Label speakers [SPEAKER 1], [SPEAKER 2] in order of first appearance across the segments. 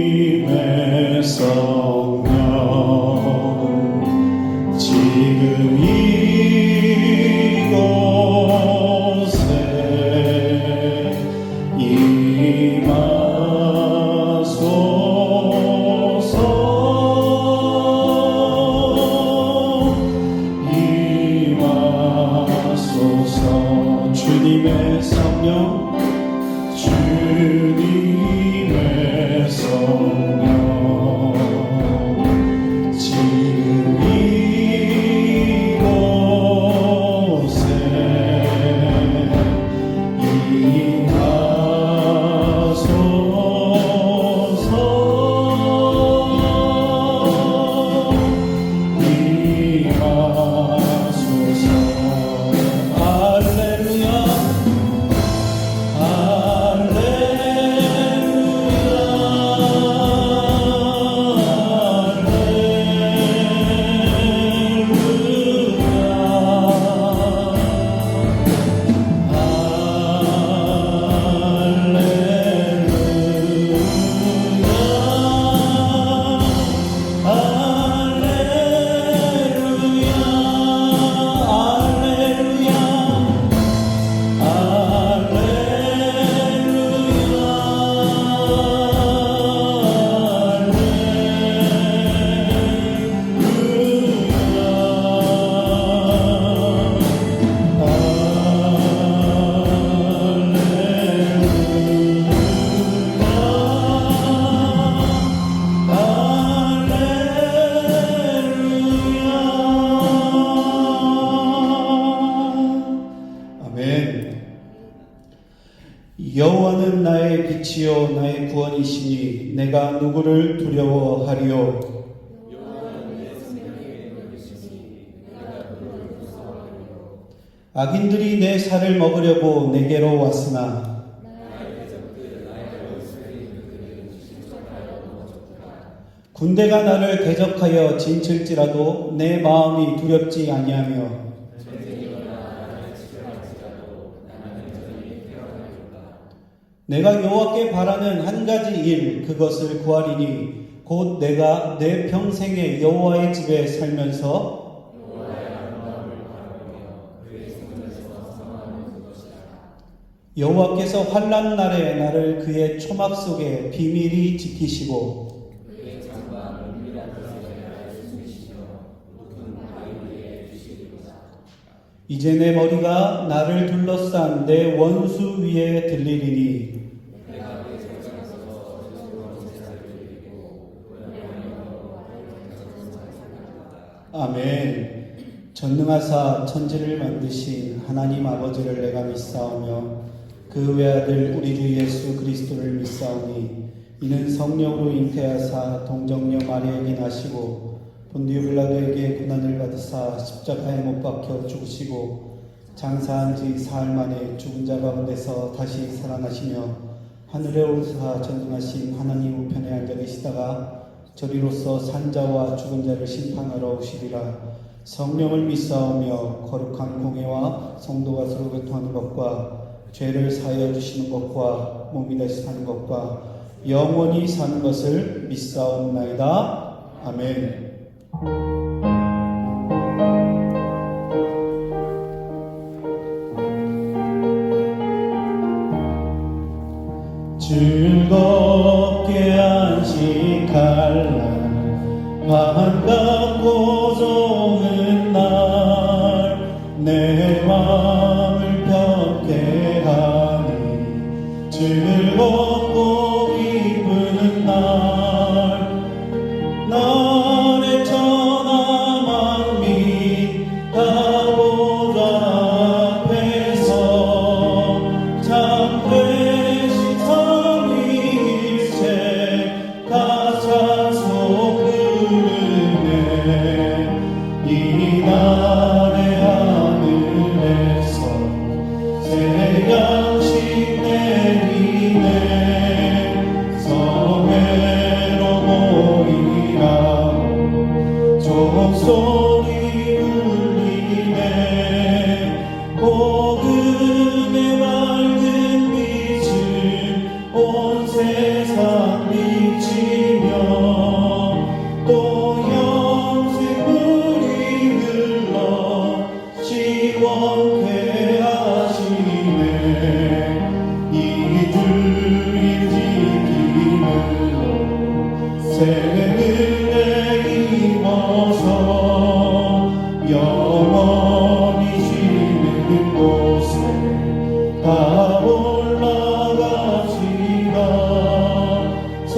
[SPEAKER 1] 주님의 성령 지금 이곳에 임하소서. 주님의 성령 주님의 성령 지금 이곳에 임하소서. 임하소서. 할렐루야 여호와는 나의 빛이요 나의 구원이시니 내가 누구를 두려워하리요. 악인들이 내 살을 먹으려고 내게로 왔으나 군대가 나를 대적하여 진칠지라도 내 마음이 두렵지 아니하며 내가 여호와께 바라는 한 가지 일 그것을 구하리니 곧 내가 내 평생에 여호와의 집에 살면서 여호와께서 환난 날에 나를 그의 초막 속에 비밀히 지키시고 이제 내 머리가 나를 둘러싼 내 원수 위에 들리리니 아멘. 전능하사 천지를 만드신 하나님 아버지를 내가 믿사오며 그 외아들 우리 주 예수 그리스도를 믿사오니 이는 성령으로 잉태하사 동정녀 마리아에게 나시고 본디오 빌라도에게 고난을 받으사 십자가에 못 박혀 죽으시고 장사한 지 사흘 만에 죽은 자 가운데서 다시 살아나시며 하늘에 오르사 전능하신 하나님 우편에 앉아 계시다가 저리로서 산자와 죽은 자를 심판하러 오시리라. 성령을 믿사오며 거룩한 공예와 성도가 서로 교통하는 것과 죄를 사하여 주시는 것과 몸이 다시 사는 것과 영원히 사는 것을 믿사옵나이다. 아멘. 즐겁게 안식할 날 반갑고 좋은 날 내 마음을 편케 하니 즐겁고 기쁘는 날 나의 천하 만민 다 보좌 앞에서 참되신 삼위일체 다 찬송 부르네.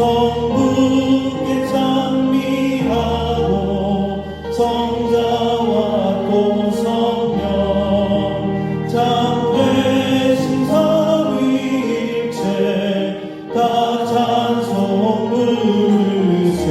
[SPEAKER 1] 성부께 찬미하고 성자와 또 성령 참되신 삼위일체 다 찬송 부르세.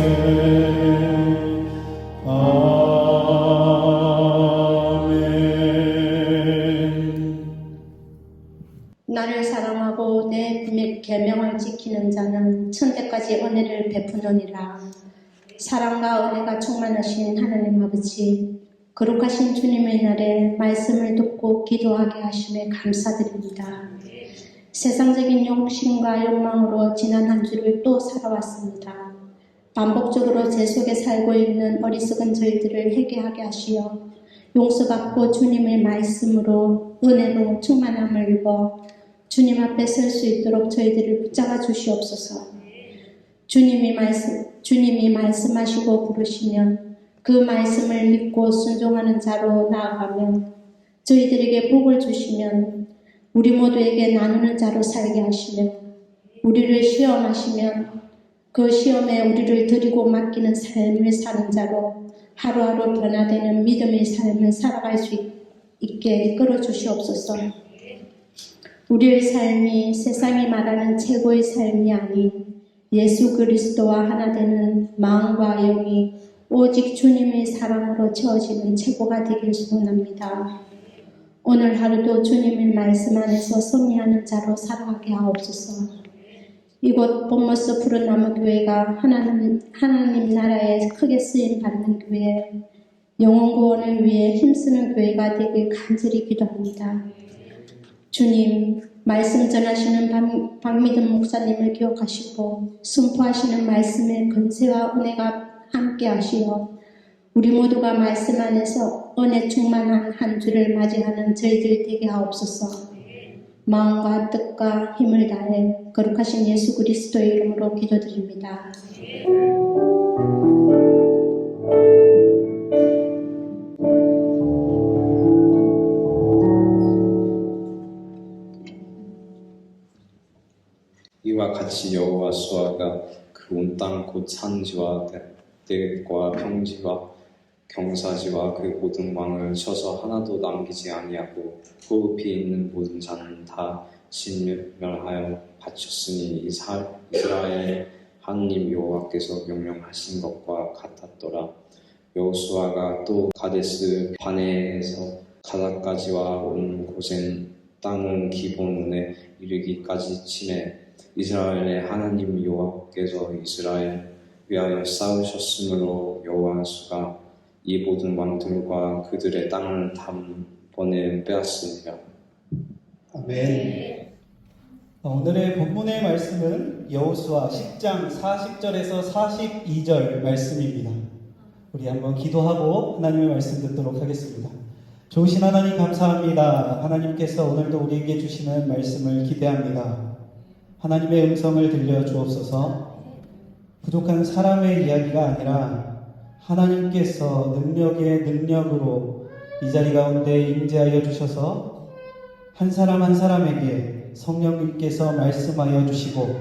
[SPEAKER 2] 나를 사랑하고 내 계명을 지키는 자는 천대까지 은혜를 베푸느니라. 사랑과 은혜가 충만하신 하나님 아버지, 거룩하신 주님의 날에 말씀을 듣고 기도하게 하심에 감사드립니다. 세상적인 욕심과 욕망으로 지난 한 주를 또 살아왔습니다. 반복적으로 죄 속에 살고 있는 어리석은 저희들을 회개하게 하시어 용서받고 주님의 말씀으로 은혜로 충만함을 입어 주님 앞에 설 수 있도록 저희들을 붙잡아 주시옵소서. 주님이 말씀하시고 부르시면 그 말씀을 믿고 순종하는 자로 나아가면 저희들에게 복을 주시면 우리 모두에게 나누는 자로 살게 하시며 우리를 시험하시면 그 시험에 우리를 드리고 맡기는 삶을 사는 자로 하루하루 변화되는 믿음의 삶을 살아갈 수 있게 이끌어 주시옵소서. 우리의 삶이 세상이 말하는 최고의 삶이 아닌 예수 그리스도와 하나 되는 마음과 영이 오직 주님의 사랑으로 채워지는 최고가 되길 소원합니다. 오늘 하루도 주님의 말씀 안에서 승리하는 자로 살아가게 하옵소서. 이곳 본모스 푸른 나무 교회가 하나님 나라에 크게 쓰임 받는 교회, 영혼 구원을 위해 힘쓰는 교회가 되길 간절히 기도합니다. 주님, 말씀 전하시는 박미든 목사님을 기억하시고 선포하시는 말씀의 권세와 은혜가 함께 하시어 우리 모두가 말씀 안에서 은혜 충만한 한 주를 맞이하는 저희들 되게 하옵소서. 마음과 뜻과 힘을 다해 거룩하신 예수 그리스도의 이름으로 기도드립니다.
[SPEAKER 3] 이와 같이 여호와 수아가 그 온 땅 곧 산지와 대과 평지와 경사지와 그 모든 왕을 쳐서 하나도 남기지 아니하고 호흡이 있는 모든 자는 다 진멸하여 바쳤으니 이스라엘 하나님 여호와께서 명령하신 것과 같았더라. 여호수아가 또 가데스 바네에서 가다까지와 온 고센 땅을 기본에 이르기까지 치매 이스라엘의 하나님 여호와께서 이스라엘 위하여 싸우셨으므로 여호수아가 이 모든 왕들과 그들의 땅을 단번에 빼앗으니라.
[SPEAKER 1] 아멘. 오늘의 본문의 말씀은 여호수아 10장 40절에서 42절 말씀입니다. 우리 한번 기도하고 하나님의 말씀 듣도록 하겠습니다. 좋으신 하나님 감사합니다. 하나님께서 오늘도 우리에게 주시는 말씀을 기대합니다. 하나님의 음성을 들려주옵소서. 부족한 사람의 이야기가 아니라 하나님께서 능력의 능력으로 이 자리 가운데 임재하여 주셔서 한 사람 한 사람에게 성령님께서 말씀하여 주시고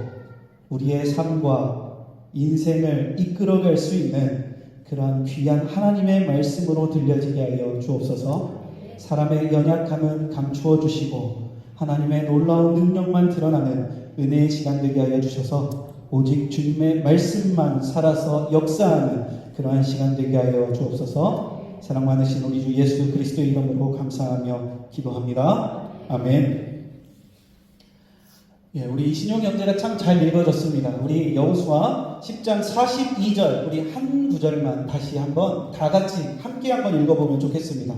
[SPEAKER 1] 우리의 삶과 인생을 이끌어갈 수 있는 그러한 귀한 하나님의 말씀으로 들려지게 하여 주옵소서. 사람의 연약함은 감추어 주시고 하나님의 놀라운 능력만 드러나는 은혜의 시간 되게 하여 주셔서 오직 주님의 말씀만 살아서 역사하는 그러한 시간 되게 하여 주옵소서. 사랑 많으신 우리 주 예수 그리스도의 이름으로 감사하며 기도합니다. 아멘. 우리 이신용 형제가 참 잘 읽어줬습니다. 우리 여호수아 10장 42절 우리 한 구절만 다시 한번 다 같이 함께 한번 읽어보면 좋겠습니다.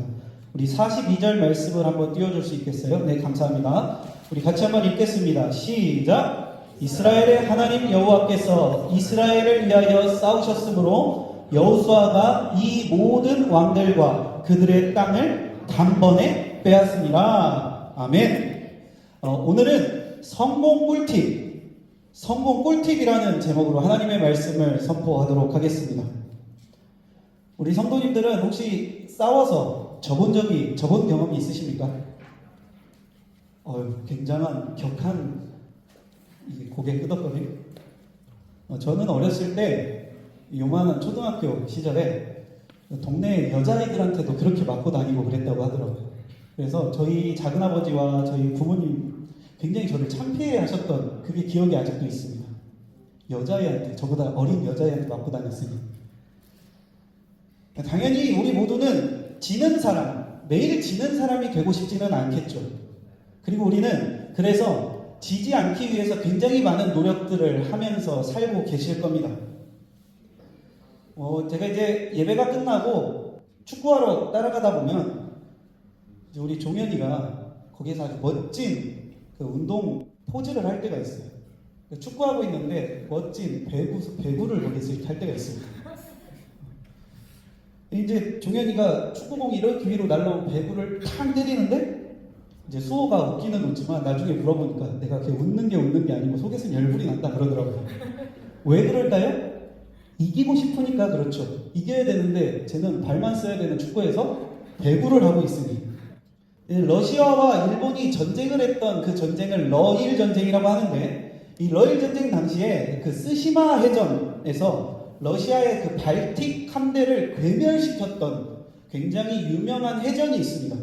[SPEAKER 1] 우리 42절 말씀을 한번 띄워줄 수 있겠어요? 네, 감사합니다. 우리 같이 한번 읽겠습니다. 시작! 이스라엘의 하나님 여호와께서 이스라엘을 위하여 싸우셨으므로 여호수아가 이 모든 왕들과 그들의 땅을 단번에 빼앗으니라. 아멘. 오늘은 성공 꿀팁이라는 제목으로 하나님의 말씀을 선포하도록 하겠습니다. 우리 성도님들은 혹시 싸워서 접은 경험이 있으십니까? 굉장한 격한 고개 끄덕거림. 저는 어렸을 때 요만한 초등학교 시절에 동네 여자아이들한테도 그렇게 맞고 다니고 그랬다고 하더라고요. 그래서 저희 작은아버지와 저희 부모님 굉장히 저를 참피해 하셨던 그게 기억이 아직도 있습니다. 여자아이한테, 저보다 어린 여자아이한테 맞고 다녔으니. 당연히 우리 모두는 지는 사람, 매일 지는 사람이 되고 싶지는 않겠죠. 그리고 우리는 그래서 지지 않기 위해서 굉장히 많은 노력들을 하면서 살고 계실 겁니다. 제가 이제 예배가 끝나고 축구하러 따라가다 보면 이제 우리 종현이가 거기서 아주 멋진 그 운동 포즈를 할 때가 있어요. 축구하고 있는데 멋진 배구를 거기서 이렇게 할 때가 있습니다. 이제 종현이가 축구공이 이렇게 위로 날라온 배구를 탕 때리는데 이제 수호가 웃기는 웃지만 나중에 물어보니까 내가 그게 웃는 게 아니고 속에서 열불이 난다 그러더라고요. 왜 그럴까요? 이기고 싶으니까 그렇죠. 이겨야 되는데 쟤는 발만 써야 되는 축구에서 배구를 하고 있으니. 러시아와 일본이 전쟁을 했던 그 전쟁을 러일 전쟁이라고 하는데 이 러일 전쟁 당시에 그 스시마 해전에서 러시아의 그 발틱 함대를 괴멸시켰던 굉장히 유명한 해전이 있습니다.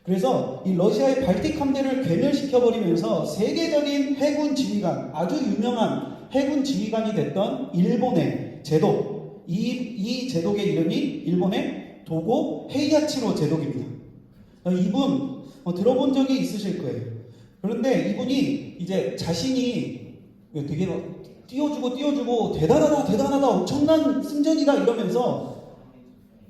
[SPEAKER 1] 그래서 이 러시아의 발틱 함대를 괴멸시켜버리면서 세계적인 해군 지휘관, 아주 유명한 해군 지휘관이 됐던 일본의 제독, 이 제독의 이름이 일본의 도고 헤이야치로 제독입니다. 이분 들어본 적이 있으실 거예요. 그런데 이분이 이제 자신이 되게 띄워주고 대단하다 엄청난 승전이다 이러면서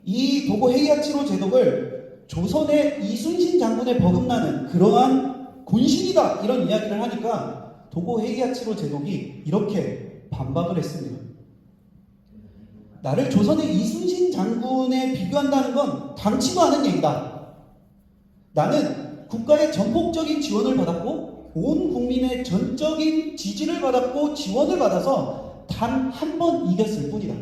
[SPEAKER 1] 이 도고 헤이야치로 제독을 조선의 이순신 장군에 버금나는 그러한 군신이다 이런 이야기를 하니까 도고 헤이야치로 제독이 이렇게 반박을 했습니다. 나를 조선의 이순신 장군에 비교한다는 건 당치도 않은 얘기다. 나는 국가의 전폭적인 지원을 받았고 온 국민의 전적인 지지를 받았고 지원을 받아서 단 한 번 이겼을 뿐이다.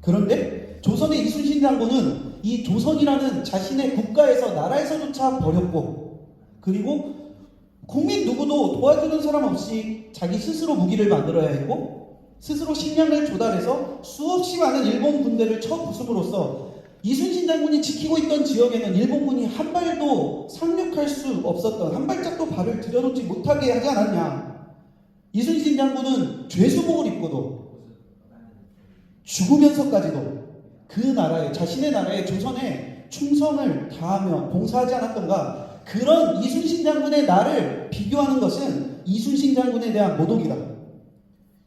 [SPEAKER 1] 그런데 조선의 이순신 장군은 이 조선이라는 자신의 국가에서 나라에서조차 버렸고 그리고 국민 누구도 도와주는 사람 없이 자기 스스로 무기를 만들어야 했고 스스로 식량을 조달해서 수없이 많은 일본 군대를 쳐부숨으로써 이순신 장군이 지키고 있던 지역에는 일본군이 한 발도 상륙할 수 없었던, 한 발짝도 발을 들여놓지 못하게 하지 않았냐. 이순신 장군은 죄수복을 입고도 죽으면서까지도 그 나라에, 자신의 나라에 조선에 충성을 다하며 봉사하지 않았던가. 그런 이순신 장군의 나를 비교하는 것은 이순신 장군에 대한 모독이다.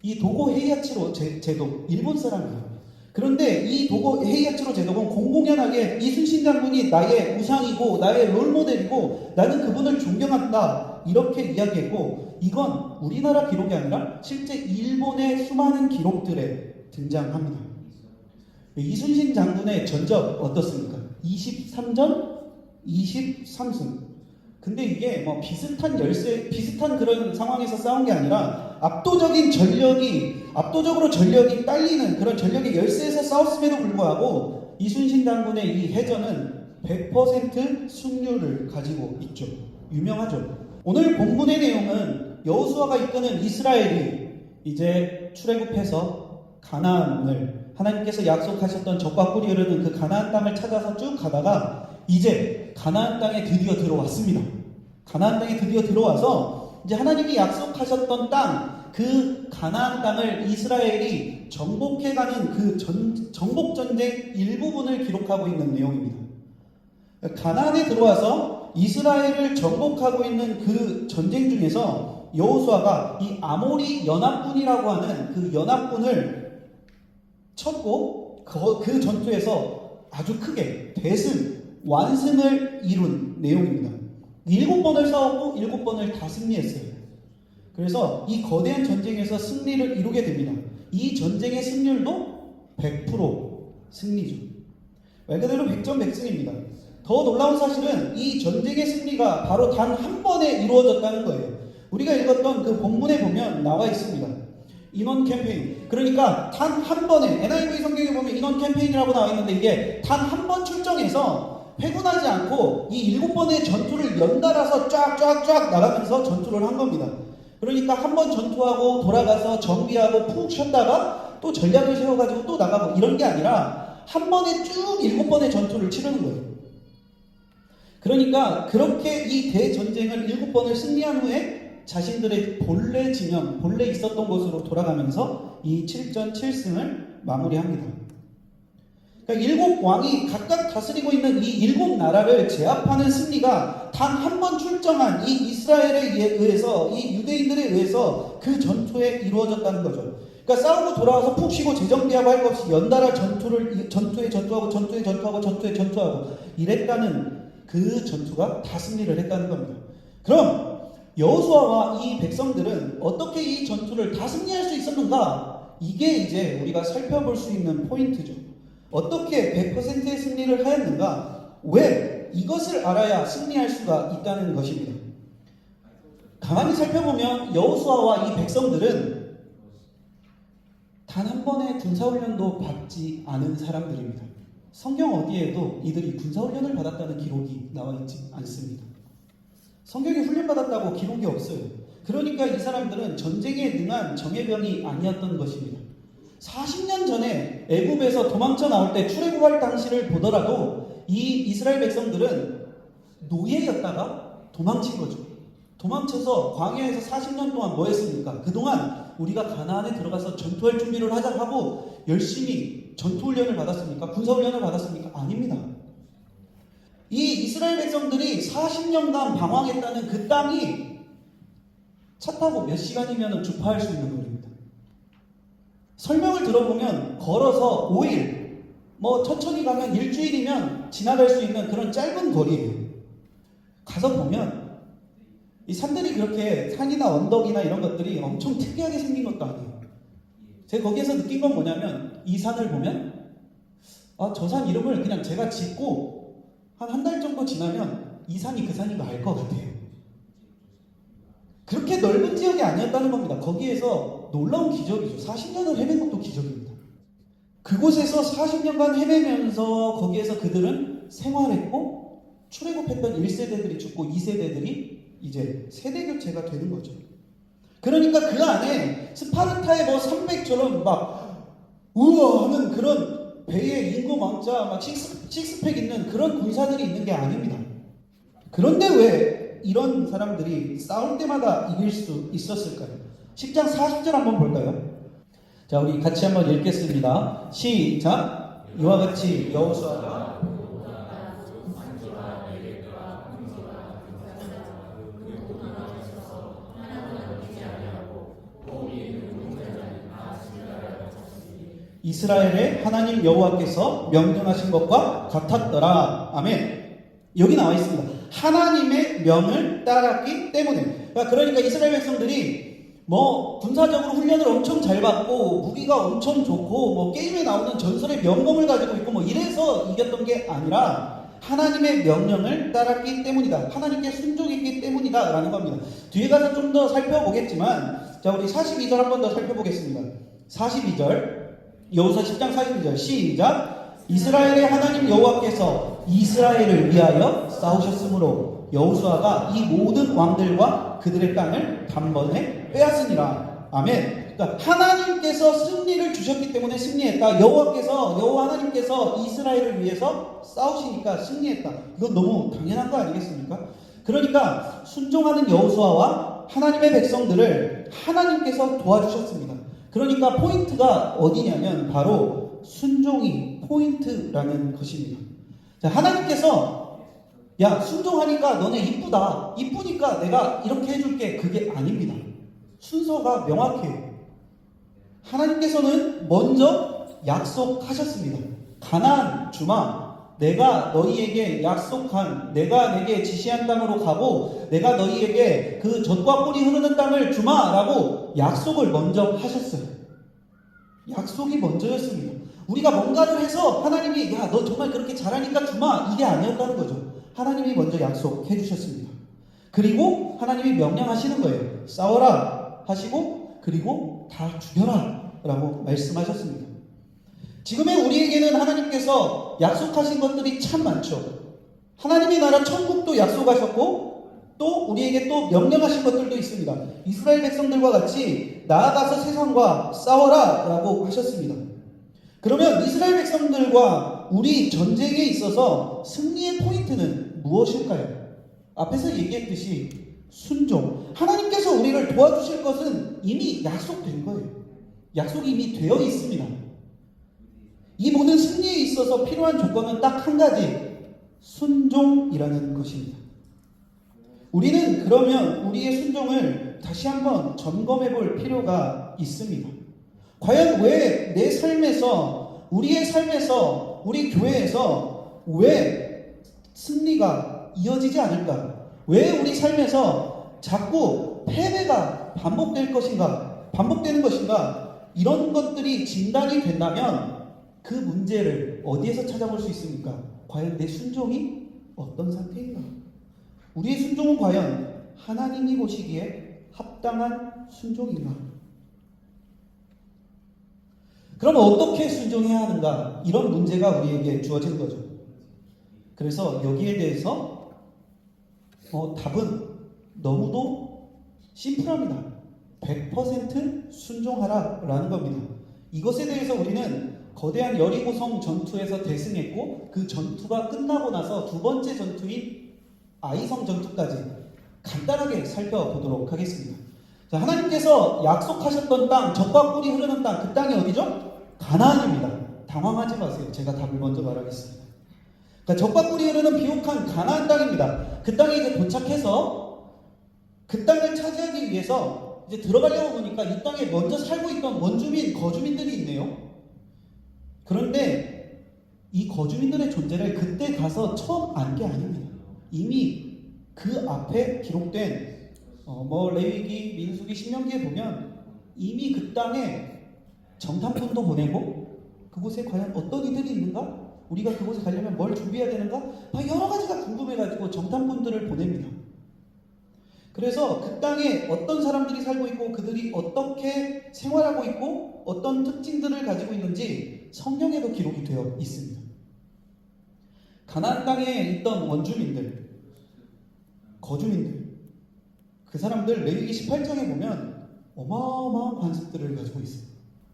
[SPEAKER 1] 이 도고 헤이야치로 제독, 일본 사람이에요. 그런데 이 도고 헤이야치로 제독은 공공연하게 이순신 장군이 나의 우상이고 나의 롤모델이고 나는 그분을 존경한다 이렇게 이야기했고 이건 우리나라 기록이 아니라 실제 일본의 수많은 기록들에 등장합니다. 이순신 장군의 전적 어떻습니까? 23전 23승. 근데 이게 뭐 비슷한 그런 상황에서 싸운 게 아니라 압도적으로 전력이 딸리는 그런 전력의 열세에서 싸웠음에도 불구하고 이순신 장군의 이 해전은 100% 승률을 가지고 있죠. 유명하죠. 오늘 본문의 내용은 여호수아가 이끄는 이스라엘이 이제 출애굽해서 가나안을 하나님께서 약속하셨던 젖과 꿀이 흐르는 그 가나안 땅을 찾아서 쭉 가다가 이제 가나안 땅에 드디어 들어왔습니다. 가나안 땅에 드디어 들어와서 이제 하나님이 약속하셨던 땅, 그 가나안 땅을 이스라엘이 정복해가는 그 정복전쟁 일부분을 기록하고 있는 내용입니다. 가나안에 들어와서 이스라엘을 정복하고 있는 그 전쟁 중에서 여호수아가 이 아모리 연합군이라고 하는 그 연합군을 쳤고 그 전투에서 아주 크게 대승, 완승을 이룬 내용입니다. 7번을 싸웠고 7번을 다 승리했어요. 그래서 이 거대한 전쟁에서 승리를 이루게 됩니다. 이 전쟁의 승률도 100% 승리죠. 말 그대로 100점 100승입니다. 더 놀라운 사실은 이 전쟁의 승리가 바로 단 한 번에 이루어졌다는 거예요. 우리가 읽었던 그 본문에 보면 나와 있습니다. 인원 캠페인. 그러니까 단 한 번에, NIV 성경에 보면 인원 캠페인이라고 나와 있는데 이게 단 한 번 출정해서 회군하지 않고 이 7번의 전투를 연달아서 쫙쫙쫙 나가면서 전투를 한 겁니다. 그러니까 한 번 전투하고 돌아가서 정비하고 푹 쉬었다가 또 전략을 세워가지고 또 나가고 이런 게 아니라 한 번에 쭉 7번의 전투를 치르는 거예요. 그러니까 그렇게 이 대전쟁을 7번을 승리한 후에 자신들의 본래 진영, 본래 있었던 곳으로 돌아가면서 이 7전 7승을 마무리합니다. 그러니까 7왕이 각각 다스리고 있는 이 7나라를 제압하는 승리가 단 한 번 출정한 이 이스라엘에 의해서, 이 유대인들에 의해서 그 전투에 이루어졌다는 거죠. 그러니까 싸우고 돌아와서 푹 쉬고 재정비하고 할 것 없이 연달아 전투에 전투하고 이랬다는 그 전투가 다 승리를 했다는 겁니다. 그럼 여호수아와 이 백성들은 어떻게 이 전투를 다 승리할 수 있었는가? 이게 이제 우리가 살펴볼 수 있는 포인트죠. 어떻게 100%의 승리를 하였는가? 왜? 이것을 알아야 승리할 수가 있다는 것입니다. 가만히 살펴보면 여호수아와 이 백성들은 단 한 번의 군사훈련도 받지 않은 사람들입니다. 성경 어디에도 이들이 군사훈련을 받았다는 기록이 나와 있지 않습니다. 성경에 훈련받았다고 기록이 없어요. 그러니까 이 사람들은 전쟁에 능한 정예병이 아니었던 것입니다. 40년 전에 애굽에서 도망쳐 나올 때 출애굽할 당시를 보더라도 이 이스라엘 백성들은 노예였다가 도망친 거죠. 도망쳐서 광야에서 40년 동안 뭐 했습니까? 그동안 우리가 가나안에 들어가서 전투할 준비를 하자 하고 열심히 전투훈련을 받았습니까? 군사훈련을 받았습니까? 아닙니다. 이 이스라엘 백성들이 40년간 방황했다는 그 땅이 차 타고 몇 시간이면 주파할 수 있는 거리입니다. 설명을 들어보면 걸어서 5일, 천천히 가면 일주일이면 지나갈 수 있는 그런 짧은 거리예요. 가서 보면 이 산들이 그렇게 산이나 언덕이나 이런 것들이 엄청 특이하게 생긴 것도 아니에요. 제가 거기에서 느낀 건 뭐냐면 이 산을 보면 저 산 이름을 그냥 제가 짓고 한 달 정도 지나면 이 산이 그 산인 거 알 것 같아요. 그렇게 넓은 지역이 아니었다는 겁니다. 거기에서 놀라운 기적이죠. 40년을 헤맨 것도 기적입니다. 그곳에서 40년간 헤매면서 거기에서 그들은 생활했고 출애굽했던 1세대들이 죽고 2세대들이 이제 세대 교체가 되는 거죠. 그러니까 그 안에 스파르타의 300처럼 막 우와 하는 그런 배에 임금왕자 막 식스팩 있는 그런 군사들이 있는 게 아닙니다. 그런데 왜 이런 사람들이 싸울 때마다 이길 수 있었을까요? 10장 40절 한번 볼까요? 자, 우리 같이 한번 읽겠습니다. 시작. 이와 같이 여호수아가 이스라엘의 하나님 여호와께서 명령하신 것과 같았더라. 아멘. 여기 나와 있습니다. 하나님의 명을 따랐기 때문에. 그러니까 이스라엘 백성들이 군사적으로 훈련을 엄청 잘 받고 무기가 엄청 좋고 게임에 나오는 전설의 명검을 가지고 있고 이래서 이겼던 게 아니라 하나님의 명령을 따랐기 때문이다. 하나님께 순종했기 때문이다 라는 겁니다. 뒤에 가서 좀 더 살펴보겠지만, 자, 우리 42절 한 번 더 살펴보겠습니다. 42절 여호수아 10장 42절 시작. 이스라엘의 하나님 여호와께서 이스라엘을 위하여 싸우셨으므로 여호수아가 이 모든 왕들과 그들의 땅을 단번에 빼앗으니라. 아멘. 그러니까 하나님께서 승리를 주셨기 때문에 승리했다. 여호와 하나님께서 이스라엘을 위해서 싸우시니까 승리했다. 이건 너무 당연한 거 아니겠습니까? 그러니까 순종하는 여호수아와 하나님의 백성들을 하나님께서 도와주셨습니다. 그러니까 포인트가 어디냐면 바로 순종이 포인트라는 것입니다. 자, 하나님께서 야, 순종하니까 너네 이쁘다. 이쁘니까 내가 이렇게 해줄게. 그게 아닙니다. 순서가 명확해요. 하나님께서는 먼저 약속하셨습니다. 가나안 주마, 내가 너희에게 약속한, 내가 내게 지시한 땅으로 가고 내가 너희에게 그 젖과 꿀이 흐르는 땅을 주마라고 약속을 먼저 하셨어요. 약속이 먼저였습니다. 우리가 뭔가를 해서 하나님이 야, 너 정말 그렇게 잘하니까 주마, 이게 아니었다는 거죠. 하나님이 먼저 약속해 주셨습니다. 그리고 하나님이 명령하시는 거예요. 싸워라 하시고 그리고 다 죽여라 라고 말씀하셨습니다. 지금의 우리에게는 하나님께서 약속하신 것들이 참 많죠. 하나님의 나라 천국도 약속하셨고 또 우리에게 또 명령하신 것들도 있습니다. 이스라엘 백성들과 같이 나아가서 세상과 싸워라 라고 하셨습니다. 그러면 이스라엘 백성들과 우리 전쟁에 있어서 승리의 포인트는 무엇일까요? 앞에서 얘기했듯이 순종. 하나님께서 우리를 도와주실 것은 이미 약속된 거예요. 약속이 이미 되어 있습니다. 이 모든 승리에 있어서 필요한 조건은 딱 한 가지, 순종이라는 것입니다. 우리는 그러면 우리의 순종을 다시 한번 점검해 볼 필요가 있습니다. 과연 왜 내 삶에서, 우리의 삶에서, 우리 교회에서 왜 승리가 이어지지 않을까? 왜 우리 삶에서 자꾸 패배가 반복되는 것인가? 이런 것들이 진단이 된다면 그 문제를 어디에서 찾아볼 수 있습니까? 과연 내 순종이 어떤 상태인가? 우리의 순종은 과연 하나님이 보시기에 합당한 순종인가? 그럼 어떻게 순종해야 하는가? 이런 문제가 우리에게 주어진 거죠. 그래서 여기에 대해서 답은 너무도 심플합니다. 100% 순종하라 라는 겁니다. 이것에 대해서 우리는 거대한 여리고성 전투에서 대승했고 그 전투가 끝나고 나서 두 번째 전투인 아이성 전투까지 간단하게 살펴보도록 하겠습니다. 자, 하나님께서 약속하셨던 땅, 젖과 꿀이 흐르는 땅, 그 땅이 어디죠? 가나안입니다. 당황하지 마세요. 제가 답을 먼저 말하겠습니다. 그러니까 젖과 꿀이 흐르는 비옥한 가나안 땅입니다. 그 땅에 이제 도착해서 그 땅을 차지하기 위해서 이제 들어가려고 보니까 이 땅에 먼저 살고 있던 원주민, 거주민들이 있네요. 그런데 이 거주민들의 존재를 그때 가서 처음 안 게 아닙니다. 이미 그 앞에 기록된 레위기, 민수기, 신명기에 보면 이미 그 땅에 정탐꾼도 보내고 그곳에 과연 어떤 이들이 있는가? 우리가 그곳에 가려면 뭘 준비해야 되는가? 여러 가지가 궁금해가지고 정탐꾼들을 보냅니다. 그래서 그 땅에 어떤 사람들이 살고 있고 그들이 어떻게 생활하고 있고 어떤 특징들을 가지고 있는지 성경에도 기록이 되어 있습니다. 가나안 땅에 있던 원주민들, 거주민들, 그 사람들 레위기 18장에 보면 어마어마한 관습들을 가지고 있어요.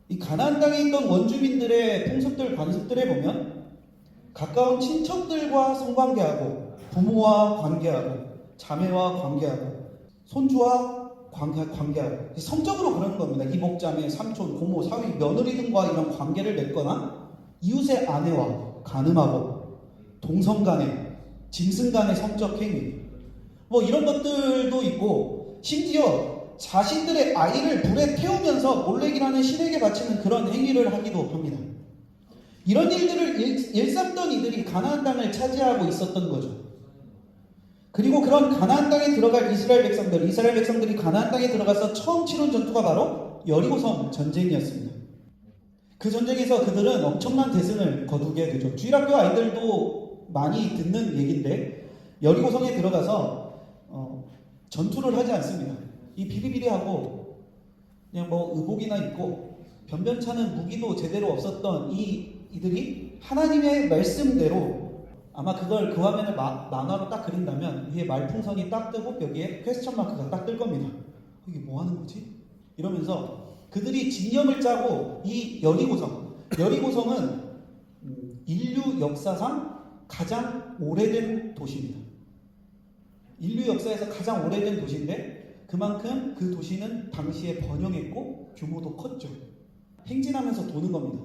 [SPEAKER 1] 이 가나안 땅에 있던 원주민들의 풍습들, 관습들에 보면 가까운 친척들과 성관계하고 부모와 관계하고 자매와 관계하고 손주와 관계하고 성적으로 그러는 겁니다. 이복자매, 삼촌, 고모, 사위, 며느리 등과 이런 관계를 맺거나 이웃의 아내와 간음하고 동성 간의, 짐승 간의 성적 행위 이런 것들도 있고 심지어 자신들의 아이를 불에 태우면서 몰렉이라는 신에게 바치는 그런 행위를 하기도 합니다. 이런 일들을 일삼던 이들이 가나안 땅을 차지하고 있었던 거죠. 그리고 그런 가나안 땅에 들어갈 이스라엘 백성들이 가나안 땅에 들어가서 처음 치른 전투가 바로 여리고성 전쟁이었습니다. 그 전쟁에서 그들은 엄청난 대승을 거두게 되죠. 주일학교 아이들도 많이 듣는 얘기인데 여리고성에 들어가서 전투를 하지 않습니다. 이 비리비리하고 그냥 의복이나 입고 변변찮은 무기도 제대로 없었던 이들이 하나님의 말씀대로 아마 그걸 그 화면을 만화로 딱 그린다면 위에 말풍선이 딱 뜨고 여기에 퀘스천 마크가 딱 뜰 겁니다. 이게 뭐 하는 거지? 이러면서 그들이 진영을 짜고 이 여리고성은 인류 역사상 가장 오래된 도시입니다. 인류 역사에서 가장 오래된 도시인데 그만큼 그 도시는 당시에 번영했고 규모도 컸죠. 행진하면서 도는 겁니다.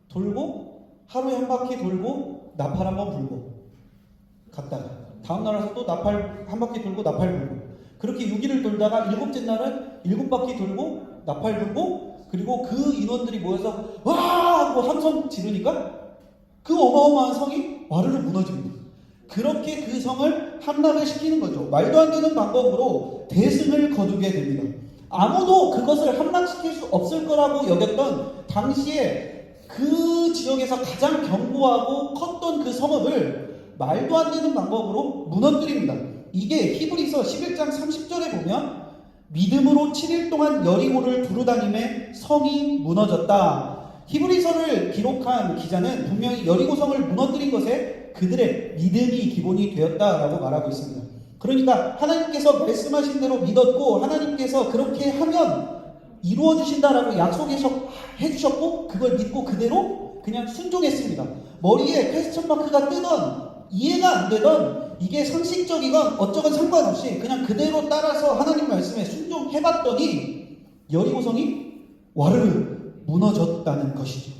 [SPEAKER 1] 돌고 하루에 한 바퀴 돌고 나팔 한번 불고 갔다가 다음 날 와서 또 나팔 한 바퀴 돌고 나팔 불고 그렇게 6일을 돌다가 일곱째 날은 7바퀴 돌고 나팔 불고 그리고 그 인원들이 모여서 와! 하고 함성 지르니까 그 어마어마한 성이 와르르 무너집니다. 그렇게 그 성을 함락을 시키는 거죠. 말도 안 되는 방법으로 대승을 거두게 됩니다. 아무도 그것을 함락시킬 수 없을 거라고 여겼던 당시에 그 지역에서 가장 견고하고 컸던 그 성읍을 말도 안 되는 방법으로 무너뜨립니다. 이게 히브리서 11장 30절에 보면 믿음으로 7일 동안 여리고를 두루다님에 성이 무너졌다. 히브리서를 기록한 기자는 분명히 여리고성을 무너뜨린 것에 그들의 믿음이 기본이 되었다라고 말하고 있습니다. 그러니까 하나님께서 말씀하신 대로 믿었고 하나님께서 그렇게 하면 이루어 주신다라고 약속해 주셨고 그걸 믿고 그대로 그냥 순종했습니다. 머리에 퀘스천 마크가 뜨던 이해가 안 되던 이게 상식적이건 어쩌건 상관없이 그냥 그대로 따라서 하나님 말씀에 순종해봤더니 여리고성이 와르르 무너졌다는 것이죠.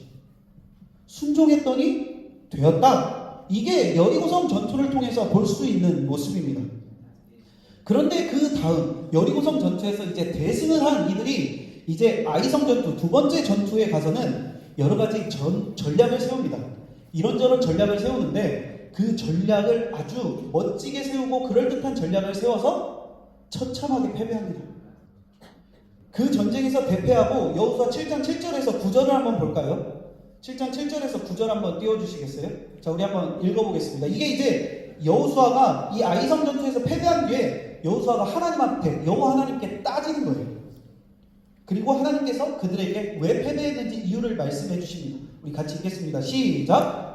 [SPEAKER 1] 순종했더니 되었다. 이게 여리고성 전투를 통해서 볼 수 있는 모습입니다. 그런데 그 다음 여리고성 전투에서 이제 대승을 한 이들이 이제 아이성 전투 두 번째 전투에 가서는 여러 가지 전략을 세웁니다. 이런저런 전략을 세우는데 그 전략을 아주 멋지게 세우고 그럴듯한 전략을 세워서 처참하게 패배합니다. 그 전쟁에서 대패하고 여호수아 7장 7절에서 9절을 한번 볼까요? 7장 7절에서 9절 한번 띄워주시겠어요? 자, 우리 한번 읽어보겠습니다. 이게 이제 여호수아가 이 아이성 전투에서 패배한 뒤에 여호수아가 하나님 앞에 여호와 하나님께 따지는 거예요. 그리고 하나님께서 그들에게 왜 패배했는지 이유를 말씀해 주십니다. 우리 같이 읽겠습니다. 시작!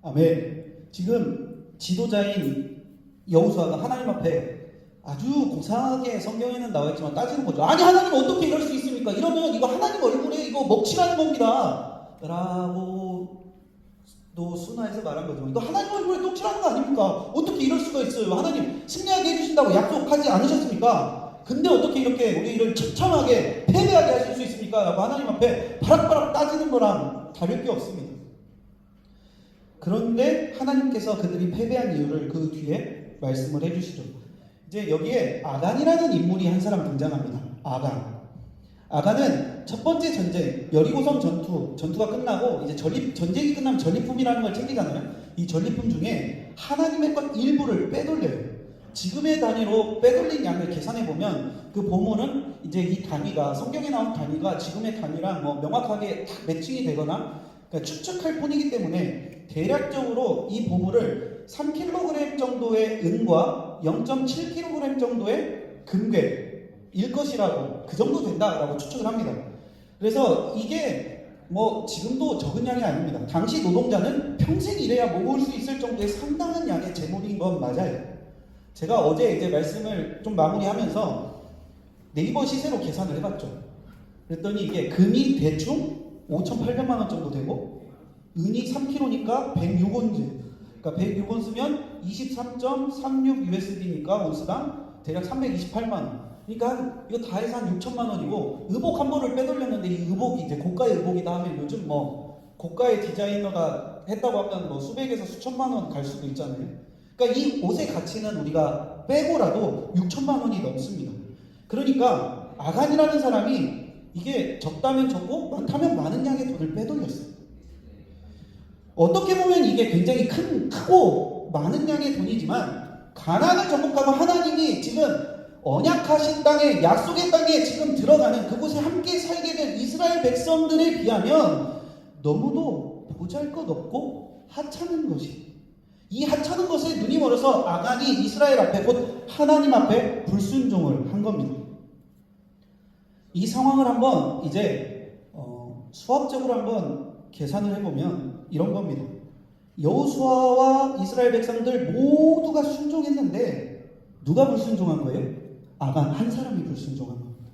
[SPEAKER 1] 아멘. 지금 지도자인 여호수아가 하나님 앞에 아주 고상하게 성경에는 나와 있지만 따지는 거죠. 아니 하나님 어떻게 이럴 수 있습니까? 이러면 이거 하나님 얼굴에 이거 먹칠하는 겁니다. 라고 또 순화해서 말한 거죠. 이거 하나님 얼굴에 떡칠하는 거 아닙니까? 어떻게 이럴 수가 있어요? 하나님 승리하게 해주신다고 약속하지 않으셨습니까? 근데 어떻게 이렇게 우리를 처참하게 패배하게 하실 수 있습니까? 라고 하나님 앞에 바락바락 따지는 거랑 다를 게 없습니다. 그런데 하나님께서 그들이 패배한 이유를 그 뒤에 말씀을 해주시죠. 이제 여기에 아간이라는 인물이 한 사람 등장합니다. 아간은 첫 번째 전쟁, 여리고성 전투가 끝나고 이제 전쟁이 끝나면 전리품이라는 걸 챙기잖아요. 이 전리품 중에 하나님의 것 일부를 빼돌려요. 지금의 단위로 빼돌린 양을 계산해 보면 그 보물은 이제 이 단위가 성경에 나온 단위가 지금의 단위랑 뭐 명확하게 딱 매칭이 되거나 그러니까 추측할 뿐이기 때문에 대략적으로 이 보물을 3kg 정도의 은과 0.7kg 정도의 금괴일 것이라고 그 정도 된다라고 추측을 합니다. 그래서 이게 뭐 지금도 적은 양이 아닙니다. 당시 노동자는 평생 일해야 모을 수 있을 정도의 상당한 양의 재물인 건 맞아요. 제가 어제 이제 말씀을 좀 마무리하면서 네이버 시세로 계산을 해봤죠. 그랬더니 이게 금이 대충 5,800만 원 정도 되고 은이 3kg니까 106온즈 그러니까 106온스면 23.36 USD니까 온스당 대략 328만 원 그러니까 이거 다 해서 한 6천만 원이고 의복 한 벌을 빼돌렸는데 이 의복이 이제 고가의 의복이다 하면 요즘 뭐 고가의 디자이너가 했다고 하면 뭐 수백에서 수천만 원 갈 수도 있잖아요. 그러니까 이 옷의 가치는 우리가 빼고라도 6천만 원이 넘습니다. 그러니까 아간이라는 사람이 이게 적다면 적고 많다면 많은 양의 돈을 빼돌렸어요. 어떻게 보면 이게 굉장히 크고 많은 양의 돈이지만 가나안을 정복하고 하나님이 지금 언약하신 땅에 약속의 땅에 지금 들어가는 그곳에 함께 살게 된 이스라엘 백성들에 비하면 너무도 보잘것없고 하찮은 것이 이 하찮은 것에 눈이 멀어서 아간이 이스라엘 앞에 곧 하나님 앞에 불순종을 한 겁니다. 이 상황을 한번 이제 수학적으로 한번 계산을 해보면 이런 겁니다. 여호수아와 이스라엘 백성들 모두가 순종했는데 누가 불순종한 거예요? 아간 한 사람이 불순종한 겁니다.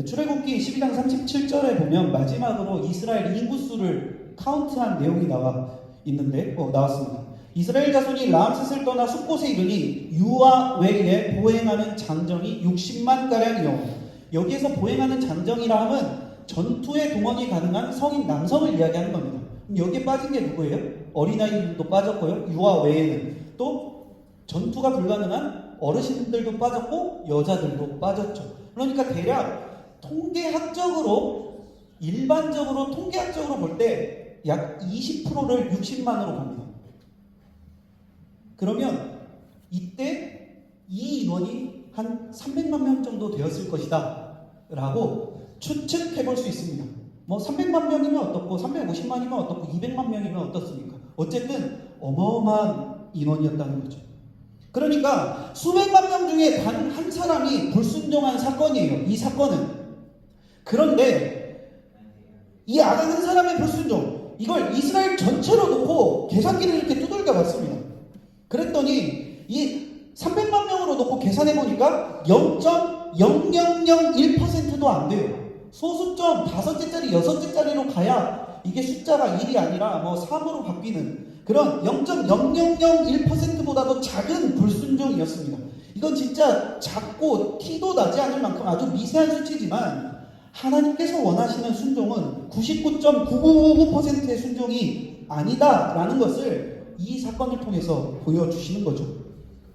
[SPEAKER 1] 출애굽기 12장 37절에 보면 마지막으로 이스라엘 인구수를 카운트한 내용이 나왔습니다. 이스라엘 자손이 라암셋을 떠나 숲곳에 이르니 유아 외에 보행하는 장정이 60만 가량이요. 여기에서 보행하는 장정이라 하면 전투에 동원이 가능한 성인 남성을 이야기하는 겁니다. 여기에 빠진 게 누구예요? 어린아이들도 빠졌고요. 유아 외에는 또 전투가 불가능한 어르신들도 빠졌고 여자들도 빠졌죠. 그러니까 대략 일반적으로 통계학적으로 볼 때 약 20%를 60만으로 갑니다. 그러면 이때 이 인원이 한 300만 명 정도 되었을 것이다 라고 추측해 볼 수 있습니다. 뭐 300만 명이면 어떻고 350만이면 어떻고 200만 명이면 어떻습니까? 어쨌든 어마어마한 인원이었다는 거죠. 그러니까 수백만 명 중에 단 한 사람이 불순종한 사건이에요. 이 사건은. 그런데 이 아간 한 사람의 불순종, 이걸 이스라엘 전체로 놓고 계산기를 이렇게 두들겨 봤습니다. 그랬더니 이 300만 명으로 놓고 계산해 보니까 0.0001%도 안 돼요. 소수점 5째짜리 6째짜리로 가야 이게 숫자가 1이 아니라 뭐 3으로 바뀌는 그런 0.0001%보다도 작은 불순종이었습니다. 이건 진짜 작고 티도 나지 않을 만큼 아주 미세한 수치지만 하나님께서 원하시는 순종은 99.9999%의 순종이 아니다라는 것을 이 사건을 통해서 보여주시는 거죠.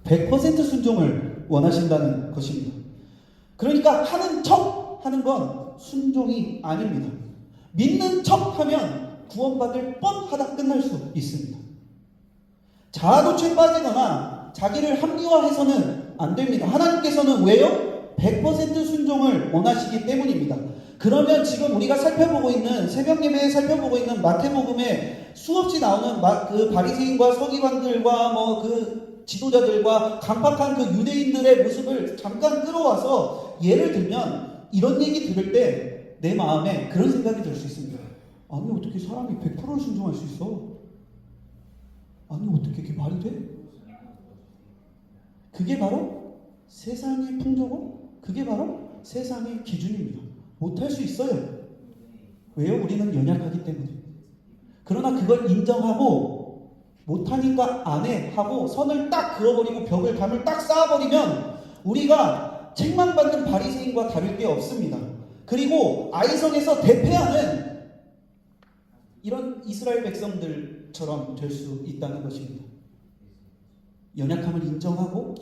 [SPEAKER 1] 100% 순종을 원하신다는 것입니다. 그러니까 하는 척 하는 건 순종이 아닙니다. 믿는 척 하면 구원받을 뻔하다 끝날 수 있습니다. 자아도취에 빠지거나 자기를 합리화해서는 안 됩니다. 하나님께서는 왜요? 100% 순종을 원하시기 때문입니다. 그러면 지금 우리가 살펴보고 있는 새벽 예배에 살펴보고 있는 마태복음에 수없이 나오는 그 바리새인과 서기관들과 뭐 그 지도자들과 강팍한 그 유대인들의 모습을 잠깐 끌어와서 예를 들면 이런 얘기 들을 때 내 마음에 그런 생각이 들 수 있습니다. 아니 어떻게 사람이 100%를 순종할 수 있어? 아니 어떻게 그게 말이 돼? 그게 바로 세상의 풍조고 그게 바로 세상의 기준입니다. 못할 수 있어요. 왜요? 우리는 연약하기 때문에. 그러나 그걸 인정하고 못하니까 안 해 하고 선을 딱 그어버리고 벽을 담을 딱 쌓아버리면 우리가 책망받는 바리새인과 다를 게 없습니다. 그리고 아이성에서 대패하는 이런 이스라엘 백성들처럼 될 수 있다는 것입니다. 연약함을 인정하고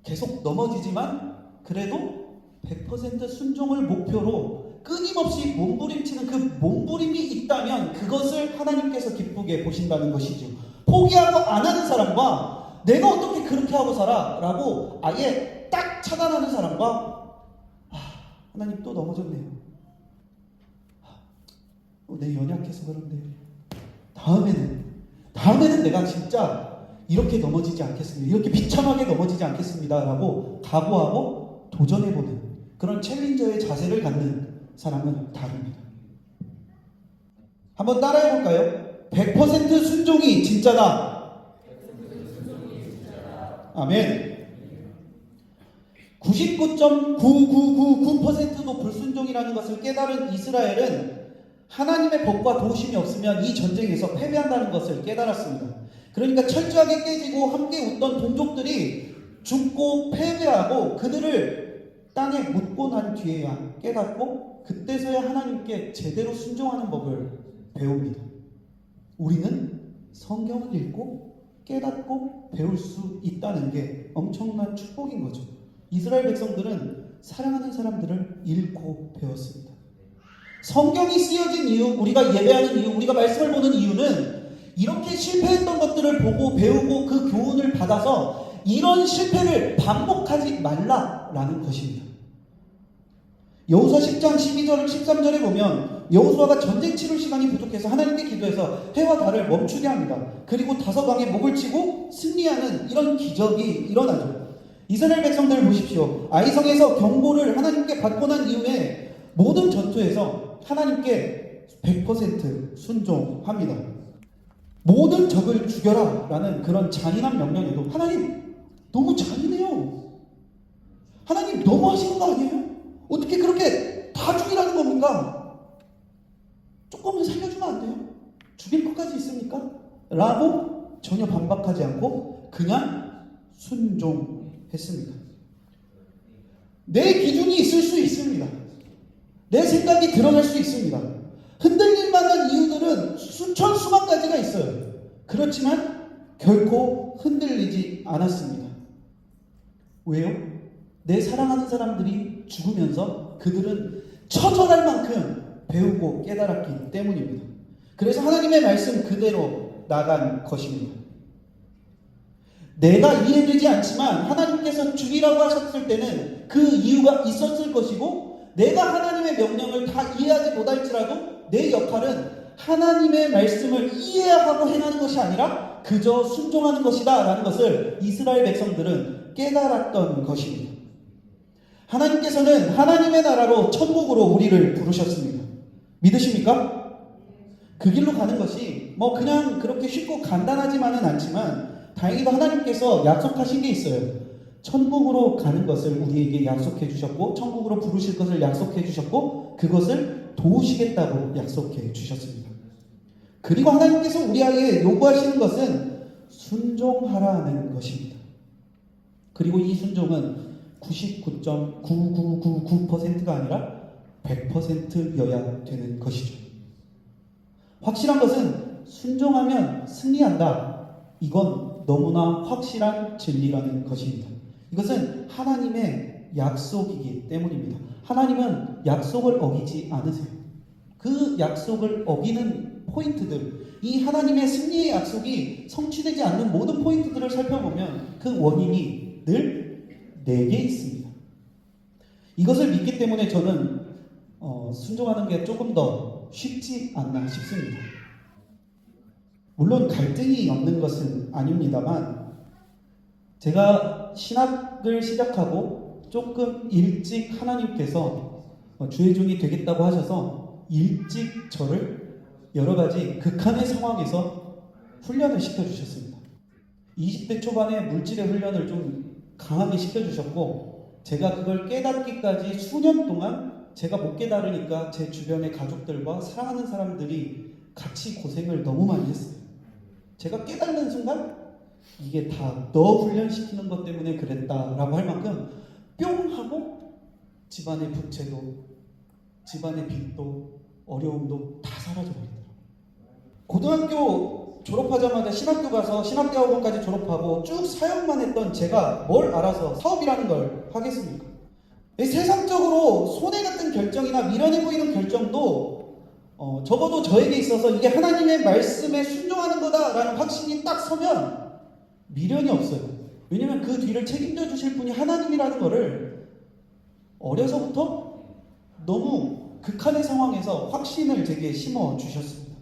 [SPEAKER 1] 계속 넘어지지만 그래도 100% 순종을 목표로 끊임없이 몸부림치는 그 몸부림이 있다면 그것을 하나님께서 기쁘게 보신다는 것이죠. 포기하고 안 하는 사람과 내가 어떻게 그렇게 하고 살아? 라고 아예 딱 차단하는 사람과 하나님 또 넘어졌네요. 내 연약해서 그런데 다음에는 내가 진짜 이렇게 넘어지지 않겠습니다. 이렇게 비참하게 넘어지지 않겠습니다. 라고 각오하고 도전해보는 그런 챌린저의 자세를 갖는 사람은 다릅니다. 한번 따라해볼까요? 100% 순종이 진짜다. 아멘. 99.9999%도 불순종이라는 것을 깨달은 이스라엘은 하나님의 법과 도우심이 없으면 이 전쟁에서 패배한다는 것을 깨달았습니다. 그러니까 철저하게 깨지고 함께 웃던 동족들이 죽고 패배하고 그들을 땅에 묻고 난 뒤에야 깨닫고 그때서야 하나님께 제대로 순종하는 법을 배웁니다. 우리는 성경을 읽고 깨닫고 배울 수 있다는 게 엄청난 축복인 거죠. 이스라엘 백성들은 사랑하는 사람들을 잃고 배웠습니다. 성경이 쓰여진 이유, 우리가 예배하는 이유, 우리가 말씀을 보는 이유는 이렇게 실패했던 것들을 보고 배우고 그 교훈을 받아서 이런 실패를 반복하지 말라라는 것입니다. 여호수아 10장 12절 13절에 보면 여호수아가 전쟁 치를 시간이 부족해서 하나님께 기도해서 해와 달을 멈추게 합니다. 그리고 다섯왕의 목을 치고 승리하는 이런 기적이 일어나죠. 이스라엘 백성들을 보십시오. 아이성에서 경고를 하나님께 받고 난 이후에 모든 전투에서 하나님께 100% 순종합니다. 모든 적을 죽여라 라는 그런 잔인한 명령에도 하나님 너무 잔인해요. 하나님 너무 하시는 거 아니에요? 어떻게 그렇게 다 죽이라는 겁니까? 조금은 살려주면 안 돼요? 죽일 것까지 있습니까? 라고 전혀 반박하지 않고 그냥 순종했습니다. 내 기준이 있을 수 있습니다. 내 생각이 드러날 수 있습니다. 흔들릴 만한 이유들은 수천 수만 가지가 있어요. 그렇지만 결코 흔들리지 않았습니다. 왜요? 내 사랑하는 사람들이 죽으면서 그들은 처절할 만큼 배우고 깨달았기 때문입니다. 그래서 하나님의 말씀 그대로 나간 것입니다. 내가 이해되지 않지만 하나님께서 죽이라고 하셨을 때는 그 이유가 있었을 것이고, 내가 하나님의 명령을 다 이해하지 못할지라도 내 역할은 하나님의 말씀을 이해하고 행하는 것이 아니라 그저 순종하는 것이다 라는 것을 이스라엘 백성들은 깨달았던 것입니다. 하나님께서는 하나님의 나라로 천국으로 우리를 부르셨습니다. 믿으십니까? 그 길로 가는 것이 그냥 그렇게 쉽고 간단하지만은 않지만, 다행히도 하나님께서 약속하신 게 있어요. 천국으로 가는 것을 우리에게 약속해 주셨고, 천국으로 부르실 것을 약속해 주셨고, 그것을 도우시겠다고 약속해 주셨습니다. 그리고 하나님께서 우리에게 요구하시는 것은 순종하라는 것입니다. 그리고 이 순종은 99.9999%가 아니라 100%여야 되는 것이죠. 확실한 것은 순종하면 승리한다. 이건 너무나 확실한 진리라는 것입니다. 이것은 하나님의 약속이기 때문입니다. 하나님은 약속을 어기지 않으세요. 그 약속을 어기는 포인트들, 이 하나님의 승리의 약속이 성취되지 않는 모든 포인트들을 살펴보면 그 원인이 늘 내게 있습니다. 이것을 믿기 때문에 저는 순종하는 게 조금 더 쉽지 않나 싶습니다. 물론 갈등이 없는 것은 아닙니다만, 제가 신학을 시작하고 조금 일찍 하나님께서 주의종이 되겠다고 하셔서 일찍 저를 여러 가지 극한의 상황에서 훈련을 시켜주셨습니다. 20대 초반에 물질의 훈련을 좀 강하게 시켜주셨고, 제가 그걸 깨닫기까지 수년 동안 제가 못 깨달으니까 제 주변의 가족들과 사랑하는 사람들이 같이 고생을 너무 많이 했어요. 제가 깨닫는 순간 이게 다 너 훈련시키는 것 때문에 그랬다라고 할 만큼 뿅 하고 집안의 부채도, 집안의 빚도, 어려움도 다 사라져버리더라고요. 고등학교 졸업하자마자 신학교 가서 신학대학원까지 졸업하고 쭉 사역만 했던 제가 뭘 알아서 사업이라는 걸 하겠습니까? 세상적으로 손해 같은 결정이나 미련해 보이는 결정도 적어도 저에게 있어서 이게 하나님의 말씀에 순종하는 거다라는 확신이 딱 서면 미련이 없어요. 왜냐면 그 뒤를 책임져 주실 분이 하나님이라는 거를 어려서부터 너무 극한의 상황에서 확신을 제게 심어 주셨습니다.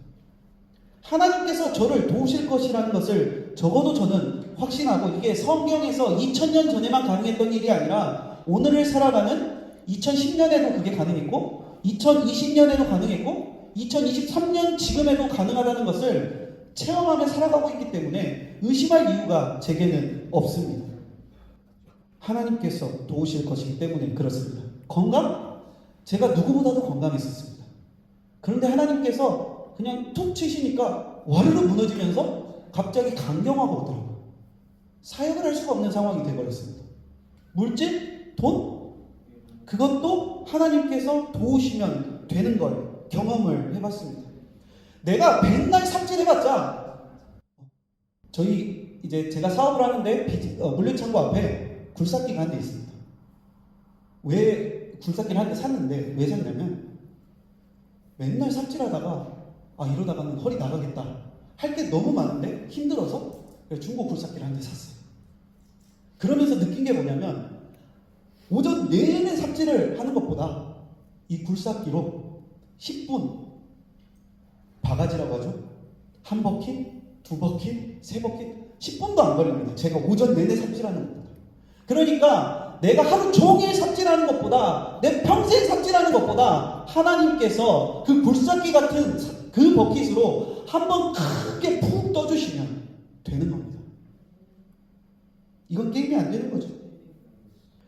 [SPEAKER 1] 하나님께서 저를 도우실 것이라는 것을 적어도 저는 확신하고, 이게 성경에서 2000년 전에만 가능했던 일이 아니라 오늘을 살아가는 2010년에도 그게 가능했고, 2020년에도 가능했고, 2023년 지금에도 가능하다는 것을 체험하며 살아가고 있기 때문에 의심할 이유가 제게는 없습니다. 하나님께서 도우실 것이기 때문에 그렇습니다. 건강? 제가 누구보다도 건강했었습니다. 그런데 하나님께서 그냥 툭 치시니까 와르르 무너지면서 갑자기 강경화가 오더라고요. 사역을 할 수가 없는 상황이 되어버렸습니다. 물질? 돈? 그것도 하나님께서 도우시면 되는 걸 경험을 해봤습니다. 내가 맨날 삽질해봤자, 이제 제가 사업을 하는데 물류창고 앞에 굴삭기가 한 대 있습니다. 왜 굴삭기를 한 대 샀는데 왜 샀냐면, 맨날 삽질하다가 이러다가는 허리 나가겠다 할 게 너무 많은데 힘들어서 중고 굴삭기를 한 대 샀어요. 그러면서 느낀 게 뭐냐면, 오전 내내 삽질을 하는 것보다 이 굴삭기로 10분, 바가지라고 하죠. 한 버킷, 두 버킷, 세 버킷, 10분도 안 걸립니다. 제가 오전 내내 삽질하는 것보다. 그러니까 내가 하루 종일 삽질하는 것보다, 내 평생 삽질하는 것보다 하나님께서 그 굴삭기 같은 그 버킷으로 한번 크게 푹 떠주시면 되는 겁니다. 이건 게임이 안 되는 거죠.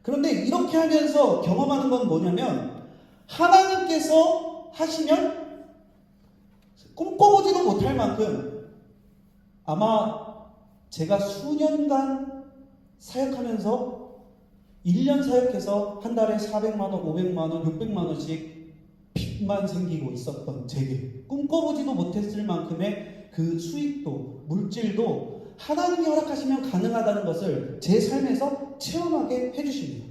[SPEAKER 1] 그런데 이렇게 하면서 경험하는 건 뭐냐면, 하나님께서 하시면 꿈꿔보지도 못할 만큼, 아마 제가 수년간 사역하면서 1년 사역해서 한 달에 400만원, 500만원, 600만원씩 빚만 생기고 있었던 제게 꿈꿔보지도 못했을 만큼의 그 수익도, 물질도 하나님이 허락하시면 가능하다는 것을 제 삶에서 체험하게 해주십니다.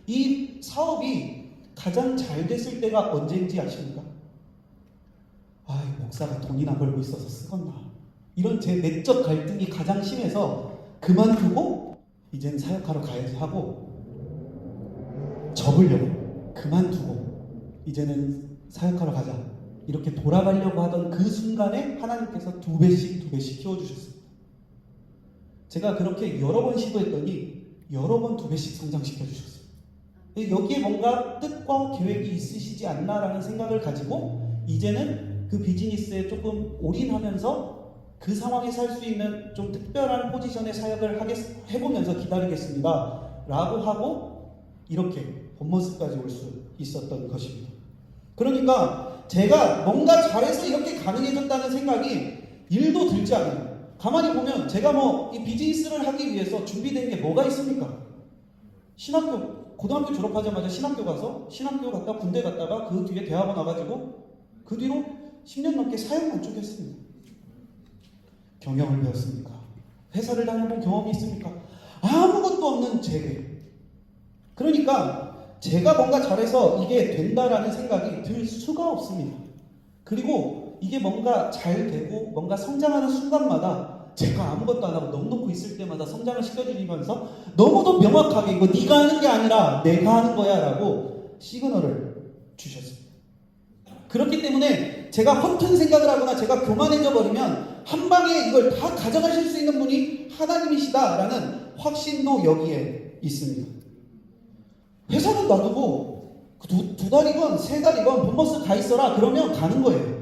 [SPEAKER 1] 이 사업이 가장 잘 됐을 때가 언제인지 아십니까? 목사가 돈이나 벌고 있어서 쓰겄나. 이런 제 내적 갈등이 가장 심해서 그만두고 이제는 사역하러 가야지 하고 접으려고 그만두고 이제는 사역하러 가자 이렇게 돌아가려고 하던 그 순간에 하나님께서 두 배씩 키워주셨습니다. 제가 그렇게 여러 번 시도했더니 여러 번 두 배씩 성장시켜 주셨어요. 여기에 뭔가 뜻과 계획이 있으시지 않나라는 생각을 가지고 이제는 그 비즈니스에 조금 올인하면서 그 상황에서 할 수 있는 좀 특별한 포지션의 사역을 해보면서 기다리겠습니다 라고 하고 이렇게 본모습까지 올 수 있었던 것입니다. 그러니까 제가 뭔가 잘해서 이렇게 가능해졌다는 생각이 일도 들지 않아요. 가만히 보면 제가 뭐 이 비즈니스를 하기 위해서 준비된 게 뭐가 있습니까? 고등학교 졸업하자마자 신학교 가서 신학교 갔다 군대 갔다가 그 뒤에 대학원 와가지고 그 뒤로 10년 넘게 사역만 쭉 했습니다. 경영을 배웠습니까? 회사를 다녀본 경험이 있습니까? 아무것도 없는 제게. 그러니까 제가 뭔가 잘해서 이게 된다라는 생각이 들 수가 없습니다. 그리고 이게 뭔가 잘 되고 뭔가 성장하는 순간마다 제가 아무것도 안 하고 넋 놓고 있을 때마다 성장을 시켜주면서 너무도 명확하게 이거 네가 하는 게 아니라 내가 하는 거야 라고 시그널을 주셨습니다. 그렇기 때문에 제가 허튼 생각을 하거나 제가 교만해져 버리면 한 방에 이걸 다 가져가실 수 있는 분이 하나님이시다라는 확신도 여기에 있습니다. 회사는 놔두고 두 달이건 세 달이건 본버스 가 있어라 그러면 가는 거예요.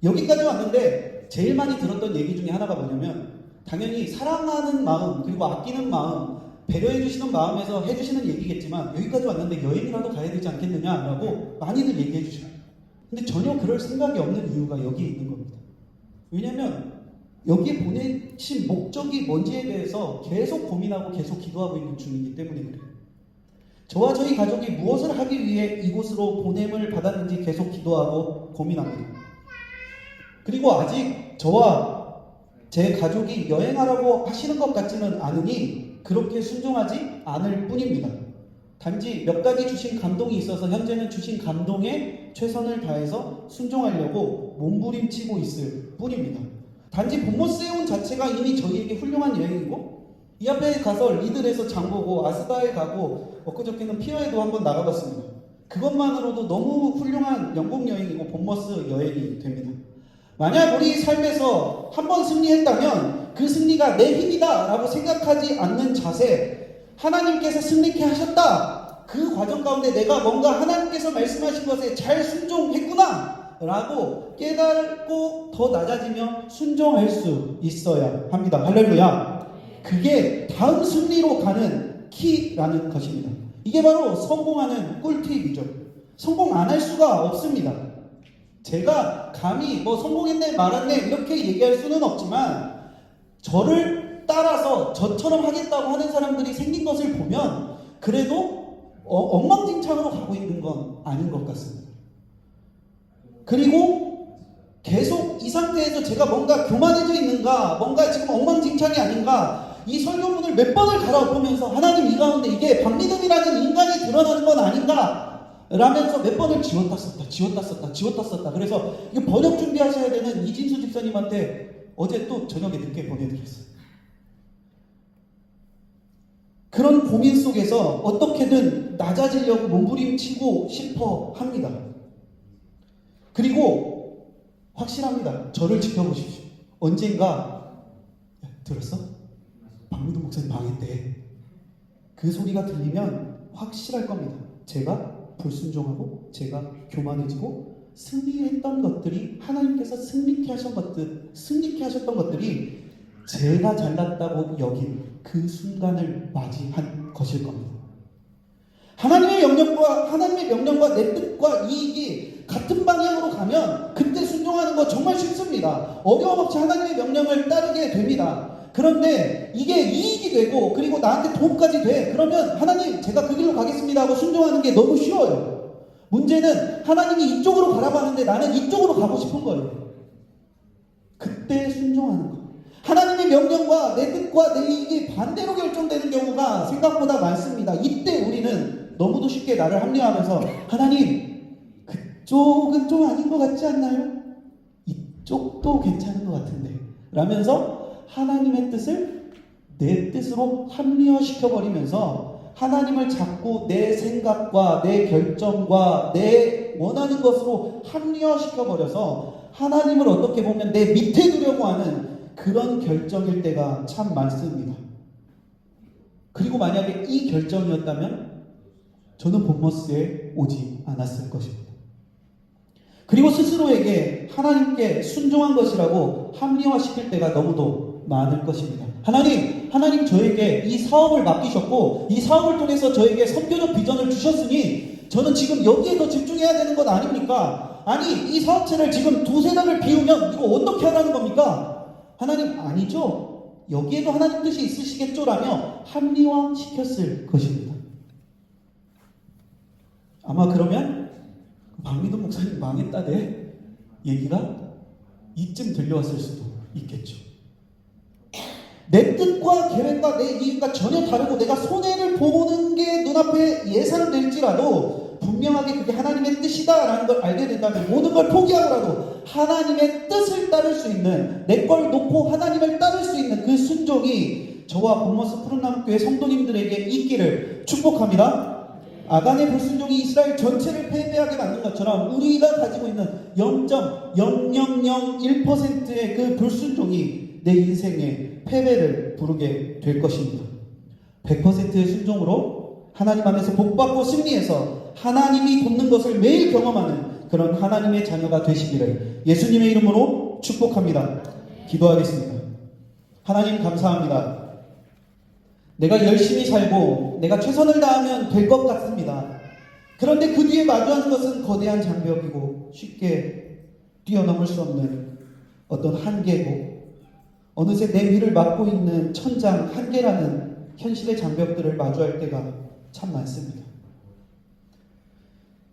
[SPEAKER 1] 여기까지 왔는데 제일 많이 들었던 얘기 중에 하나가 뭐냐면 당연히 사랑하는 마음 그리고 아끼는 마음 배려해 주시는 마음에서 해주시는 얘기겠지만 여기까지 왔는데 여행이라도 가야 되지 않겠느냐라고 많이들 얘기해 주셔요. 근데 전혀 그럴 생각이 없는 이유가 여기에 있는 겁니다. 왜냐면 여기에 보내신 목적이 뭔지에 대해서 계속 고민하고 계속 기도하고 있는 중이기 때문에 그래요. 저와 저희 가족이 무엇을 하기 위해 이곳으로 보냄을 받았는지 계속 기도하고 고민합니다. 그리고 아직 저와 제 가족이 여행하라고 하시는 것 같지는 않으니 그렇게 순종하지 않을 뿐입니다. 단지 몇 가지 주신 감동이 있어서 현재는 주신 감동에 최선을 다해서 순종하려고 몸부림치고 있을 뿐입니다. 단지 본모스에 온 자체가 이미 저희에게 훌륭한 여행이고 이 앞에 가서 리들에서 장보고 아스다에 가고 엊그저께는 피어에도 한번 나가봤습니다. 그것만으로도 너무 훌륭한 영국 여행이고 본머스 여행이 됩니다. 만약 우리 삶에서 한번 승리했다면 그 승리가 내 힘이다 라고 생각하지 않는 자세, 하나님께서 승리케 하셨다, 그 과정 가운데 내가 뭔가 하나님께서 말씀하신 것에 잘 순종했구나 라고 깨닫고 더 낮아지며 순종할 수 있어야 합니다. 할렐루야. 그게 다음 승리로 가는 키라는 것입니다. 이게 바로 성공하는 꿀팁이죠. 성공 안 할 수가 없습니다. 제가 감히 뭐 성공했네 말았네 이렇게 얘기할 수는 없지만 저를 따라서 저처럼 하겠다고 하는 사람들이 생긴 것을 보면 그래도 엉망진창으로 가고 있는 건 아닌 것 같습니다. 그리고 계속 이 상태에서 제가 뭔가 교만해져 있는가, 뭔가 지금 엉망진창이 아닌가, 이 설교문을 몇 번을 갈아엎으면서 하나님 이 가운데 이게 박미듬이라는 인간이 드러나는 건 아닌가 라면서 몇 번을 지웠다 썼다. 그래서 이거 번역 준비하셔야 되는 이진수 집사님한테 어제 또 저녁에 늦게 보내드렸어요. 그런 고민 속에서 어떻게든 낮아지려고 몸부림치고 싶어 합니다. 그리고 확실합니다. 저를 지켜보십시오. 언젠가 들었어? 박미동 목사님 망했대. 그 소리가 들리면 확실할 겁니다. 제가 불순종하고 제가 교만해지고 승리했던 것들이 하나님께서 승리케 하셨던 것들이 제가 잘났다고 여긴 그 순간을 맞이한 것일 겁니다. 하나님의 명령과 내 뜻과 이익이 같은 방향으로 가면 그때 순종하는 거 정말 쉽습니다. 어려움 없이 하나님의 명령을 따르게 됩니다. 그런데 이게 이익이 되고 그리고 나한테 도움까지 돼. 그러면 하나님 제가 그 길로 가겠습니다 하고 순종하는 게 너무 쉬워요. 문제는 하나님이 이쪽으로 가라고 하는데 나는 이쪽으로 가고 싶은 거예요. 그때 순종하는 거. 하나님의 명령과 내 뜻과 내 이익이 반대로 결정되는 경우가 생각보다 많습니다. 이때 우리는 너무도 쉽게 나를 합리화하면서 하나님 이쪽은 좀 아닌 것 같지 않나요? 이쪽도 괜찮은 것 같은데 라면서 하나님의 뜻을 내 뜻으로 합리화시켜버리면서 하나님을 자꾸 내 생각과 내 결정과 내 원하는 것으로 합리화시켜버려서 하나님을 어떻게 보면 내 밑에 두려고 하는 그런 결정일 때가 참 많습니다. 그리고 만약에 이 결정이었다면 저는 본머스에 오지 않았을 것입니다. 그리고 스스로에게 하나님께 순종한 것이라고 합리화시킬 때가 너무도 많을 것입니다. 하나님 저에게 이 사업을 맡기셨고 이 사업을 통해서 저에게 선교적 비전을 주셨으니 저는 지금 여기에 더 집중해야 되는 것 아닙니까? 아니 이 사업체를 지금 두세 달을 비우면 이거 어떻게 하라는 겁니까? 하나님 아니죠. 여기에도 하나님 뜻이 있으시겠죠? 라며 합리화시켰을 것입니다. 아마 그러면 박미돈 목사님 망했다대 얘기가 이쯤 들려왔을 수도 있겠죠. 내 뜻과 계획과 내 이익과 전혀 다르고 내가 손해를 보는 게 눈앞에 예상될지라도 분명하게 그게 하나님의 뜻이다라는 걸 알게 된다면 모든 걸 포기하고라도 하나님의 뜻을 따를 수 있는 내 걸 놓고 하나님을 따를 수 있는 그 순종이 저와 본머스 푸른나무교회 성도님들에게 있기를 축복합니다. 아간의 불순종이 이스라엘 전체를 패배하게 만든 것처럼 우리가 가지고 있는 0.0001%의 그 불순종이 내 인생의 패배를 부르게 될 것입니다. 100%의 순종으로 하나님 안에서 복받고 승리해서 하나님이 돕는 것을 매일 경험하는 그런 하나님의 자녀가 되시기를 예수님의 이름으로 축복합니다. 기도하겠습니다. 하나님 감사합니다. 내가 열심히 살고 내가 최선을 다하면 될 것 같습니다. 그런데 그 뒤에 마주하는 것은 거대한 장벽이고 쉽게 뛰어넘을 수 없는 어떤 한계고 어느새 내 위를 막고 있는 천장 한계라는 현실의 장벽들을 마주할 때가 참 많습니다.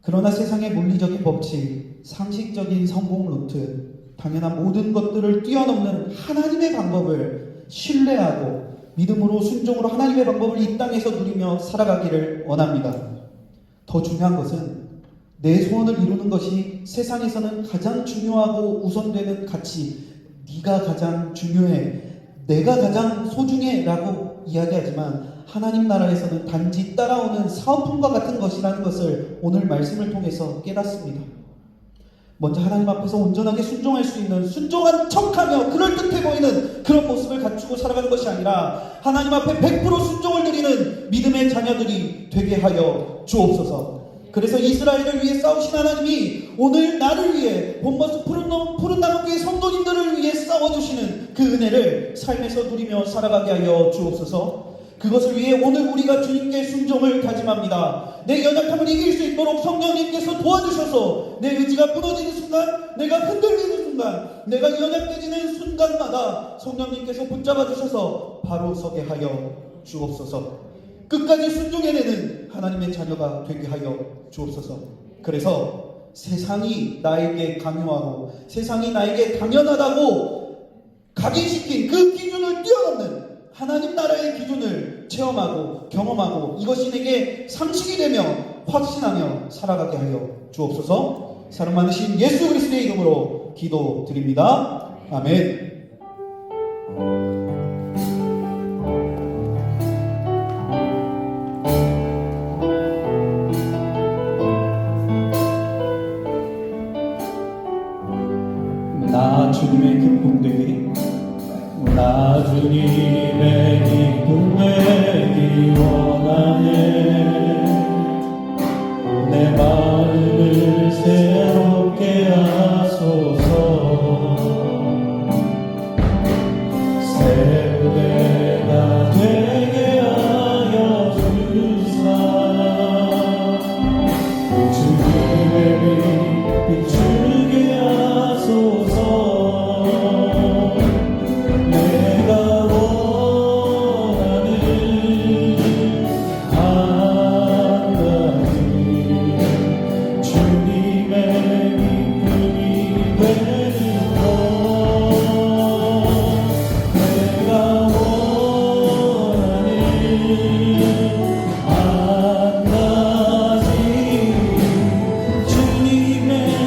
[SPEAKER 1] 그러나 세상의 물리적인 법칙, 상식적인 성공 루트, 당연한 모든 것들을 뛰어넘는 하나님의 방법을 신뢰하고 믿음으로 순종으로 하나님의 방법을 이 땅에서 누리며 살아가기를 원합니다. 더 중요한 것은 내 소원을 이루는 것이 세상에서는 가장 중요하고 우선되는 가치, 네가 가장 중요해, 내가 가장 소중해 라고 이야기하지만 하나님 나라에서는 단지 따라오는 사은품과 같은 것이라는 것을 오늘 말씀을 통해서 깨닫습니다. 먼저 하나님 앞에서 온전하게 순종할 수 있는 순종한 척하며 그럴듯해 보이는 그런 모습을 갖추고 살아가는 것이 아니라 하나님 앞에 100% 순종을 드리는 믿음의 자녀들이 되게 하여 주옵소서. 그래서 이스라엘을 위해 싸우신 하나님이 오늘 나를 위해 본머스 푸른 나무교회 성도님들을 위해 싸워주시는 그 은혜를 삶에서 누리며 살아가게 하여 주옵소서. 그것을 위해 오늘 우리가 주님께 순종을 다짐합니다. 내 연약함을 이길 수 있도록 성령님께서 도와주셔서 내 의지가 무너지는 순간, 내가 흔들리는 순간, 내가 연약해지는 순간마다 성령님께서 붙잡아 주셔서 바로 서게 하여 주옵소서. 끝까지 순종해내는 하나님의 자녀가 되게 하여 주옵소서. 그래서 세상이 나에게 강요하고 세상이 나에게 당연하다고 각인시킨 그 기준을 뛰어넘는 하나님 나라의 기준을 체험하고 경험하고 이것이 내게 상식이 되며 확신하며 살아가게 하여 주옵소서. 사랑 많으신 예수 그리스도의 이름으로 기도드립니다. 아멘. 나 주님의 기쁨 되기, 나 주님의 기쁨 되기 원하네. 내 마음을 새롭게 하소서. 새 무대가 되게 하여 주사. 주님의 빛 비추게 하소서. 주님의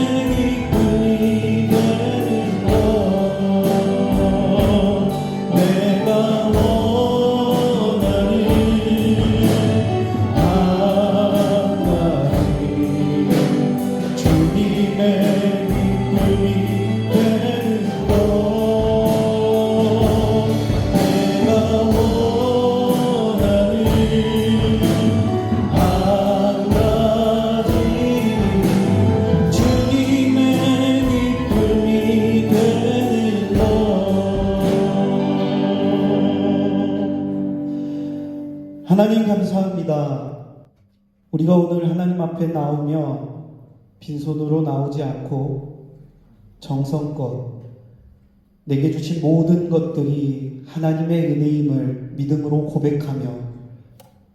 [SPEAKER 1] 하나님 감사합니다. 우리가 오늘 하나님 앞에 나오며 빈손으로 나오지 않고 정성껏 내게 주신 모든 것들이 하나님의 은혜임을 믿음으로 고백하며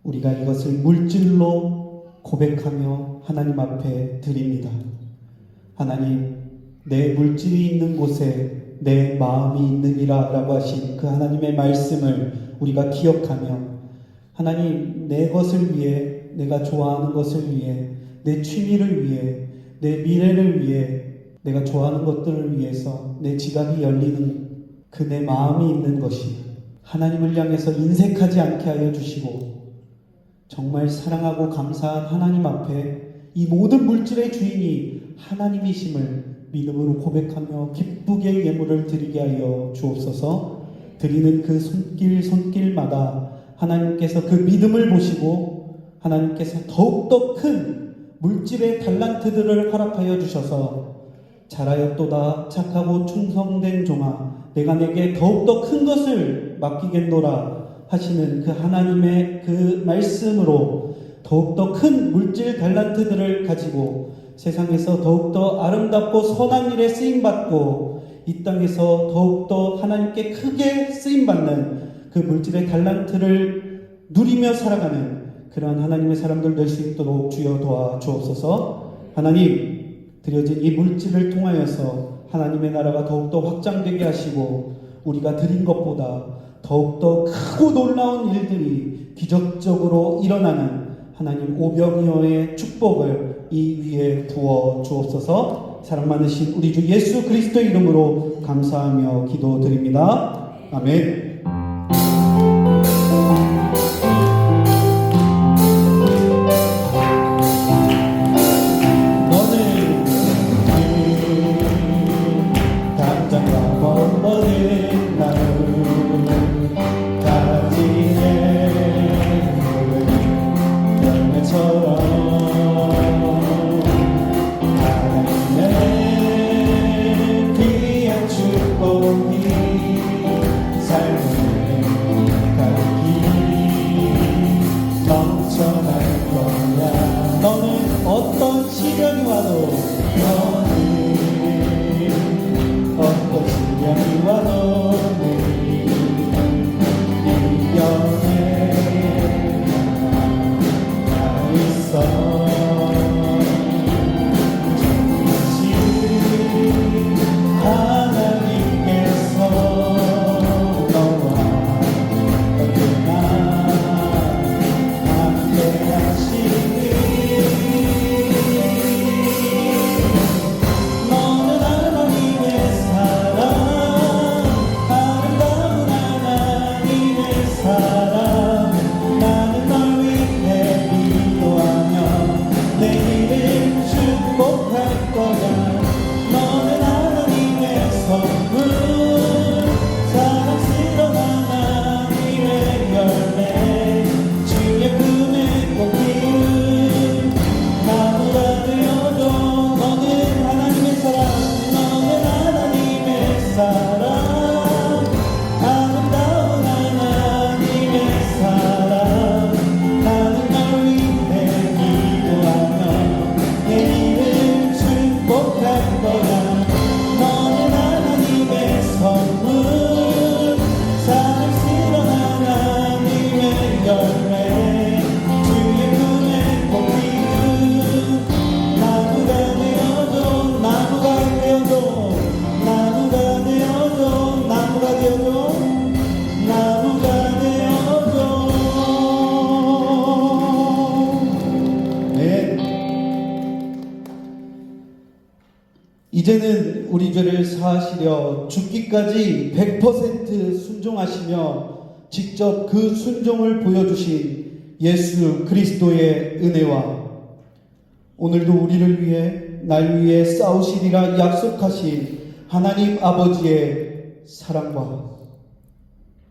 [SPEAKER 1] 우리가 이것을 물질로 고백하며 하나님 앞에 드립니다. 하나님, 내 물질이 있는 곳에 내 마음이 있느니라 라고 하신 그 하나님의 말씀을 우리가 기억하며 하나님, 내 것을 위해, 내가 좋아하는 것을 위해, 내 취미를 위해, 내 미래를 위해, 내가 좋아하는 것들을 위해서 내 지갑이 열리는 그 내 마음이 있는 것이 하나님을 향해서 인색하지 않게 하여 주시고 정말 사랑하고 감사한 하나님 앞에 이 모든 물질의 주인이 하나님이심을 믿음으로 고백하며 기쁘게 예물을 드리게 하여 주옵소서. 드리는 그 손길마다 하나님께서 그 믿음을 보시고 하나님께서 더욱더 큰 물질의 달란트들을 허락하여 주셔서 잘하였도다 착하고 충성된 종아 내가 내게 더욱더 큰 것을 맡기겠노라 하시는 그 하나님의 그 말씀으로 더욱더 큰 물질 달란트들을 가지고 세상에서 더욱더 아름답고 선한 일에 쓰임받고 이 땅에서 더욱더 하나님께 크게 쓰임받는 그 물질의 달란트를 누리며 살아가는 그러한 하나님의 사람들 될 수 있도록 주여 도와주옵소서. 하나님, 드려진 이 물질을 통하여서 하나님의 나라가 더욱더 확장되게 하시고 우리가 드린 것보다 더욱더 크고 놀라운 일들이 기적적으로 일어나는 하나님 오병이어의 축복을 이 위에 부어 주옵소서. 사랑 많으신 우리 주 예수 그리스도의 이름으로 감사하며 기도드립니다. 아멘. 이제는 우리 죄를 사하시려 죽기까지 100% 순종하시며 직접 그 순종을 보여주신 예수 그리스도의 은혜와 오늘도 우리를 위해 날 위해 싸우시리라 약속하신 하나님 아버지의 사랑과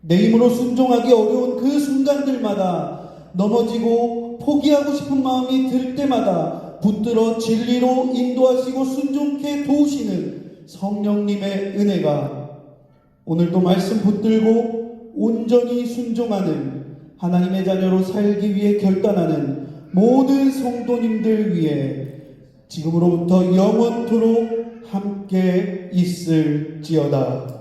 [SPEAKER 1] 내 힘으로 순종하기 어려운 그 순간들마다 넘어지고 포기하고 싶은 마음이 들 때마다 붙들어 진리로 인도하시고 순종케 도우시는 성령님의 은혜가 오늘도 말씀 붙들고 온전히 순종하는 하나님의 자녀로 살기 위해 결단하는 모든 성도님들 위해 지금으로부터 영원토록 함께 있을지어다.